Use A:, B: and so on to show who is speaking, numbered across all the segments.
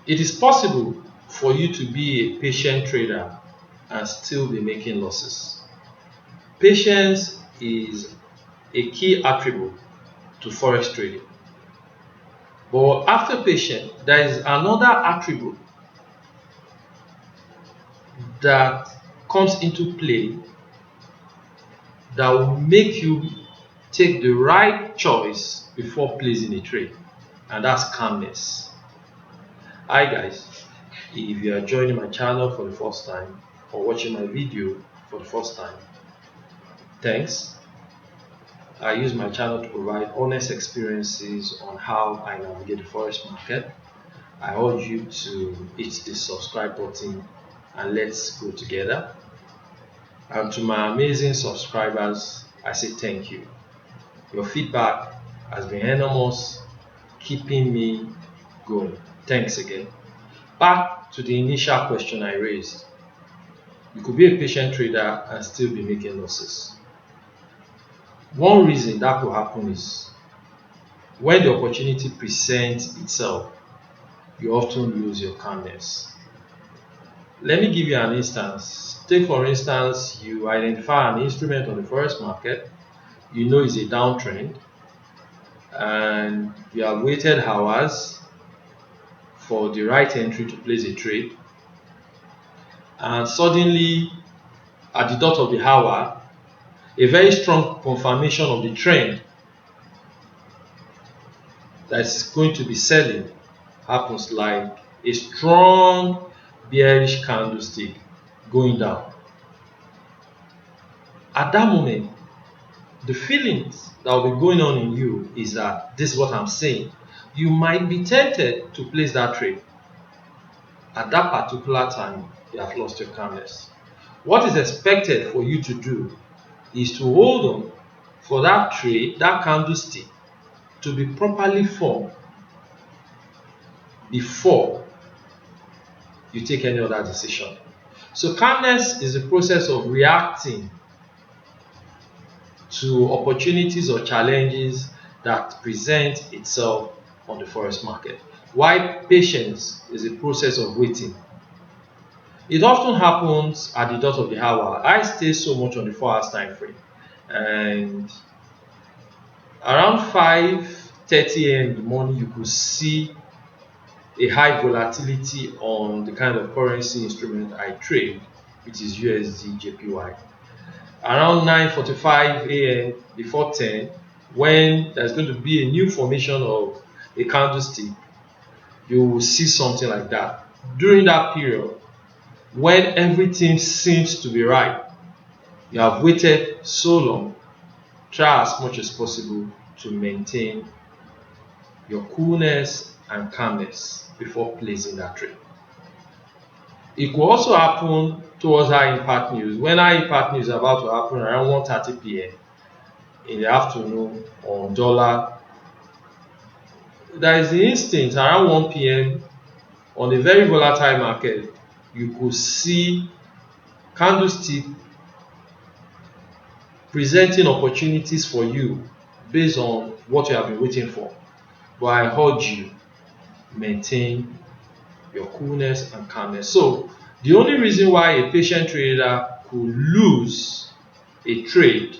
A: It is possible for you to be a patient trader and still be making losses. Patience is a key attribute to forex trading. But after patience, there is another attribute that comes into play that will make you take the right choice before placing a trade, and that's calmness. Hi guys, if you are joining my channel for the first time or watching my video for the first time, thanks. I use my channel to provide honest experiences on how I navigate the forex market. I urge you to hit the subscribe button and let's go together. And to my amazing subscribers, I say thank you. Your feedback has been enormous, keeping me going. Thanks again. Back to the initial question I raised. You could be a patient trader and still be making losses. One reason that could happen is when the opportunity presents itself, you often lose your calmness. Let me give you an instance. Take for instance, you identify an instrument on the forex market, you know it's a downtrend, and you have waited hours for the right entry to place a trade, and suddenly at the dot of the hour, a very strong confirmation of the trend that is going to be selling happens, like a strong bearish candlestick going down. At that moment, the feelings that will be going on in you is that this is what I'm saying. You might be tempted to place that trade. At that particular time, you have lost your calmness. What is expected for you to do is to hold on for that trade, that candlestick, to be properly formed before you take any other decision. So calmness is the process of reacting to opportunities or challenges that present itself on the forex market, while patience is a process of waiting. It often happens at the dot of the hour. I stay so much on the 4 hours time frame, and around 5:30 a.m. in the morning you could see a high volatility on the kind of currency instrument I trade, which is USD JPY. Around 9:45 a.m. before 10, when there's going to be a new formation of a candlestick, you will see something like that. During that period, when everything seems to be right, you have waited so long, try as much as possible to maintain your coolness and calmness before placing that trade. It could also happen towards high impact news. When high impact news is about to happen around 1:30 p.m. in the afternoon on dollar, there is the instinct around 1 p.m. on a very volatile market, you could see candlestick presenting opportunities for you based on what you have been waiting for. But I urge you, maintain your coolness and calmness. So the only reason why a patient trader could lose a trade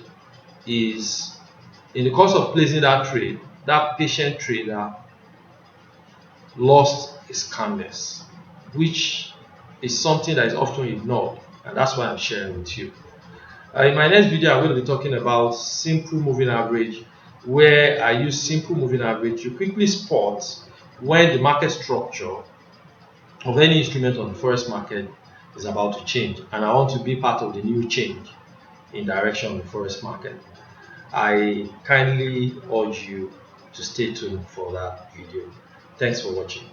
A: is in the course of placing that trade, that patient trader lost his calmness, which is something that is often ignored, and that's why I'm sharing with you. In my next video, I'm going to be talking about simple moving average, where I use simple moving average to quickly spot when the market structure of any instrument on the forex market is about to change, and I want to be part of the new change in direction of the forex market. I kindly urge you to stay tuned for that video. Thanks for watching.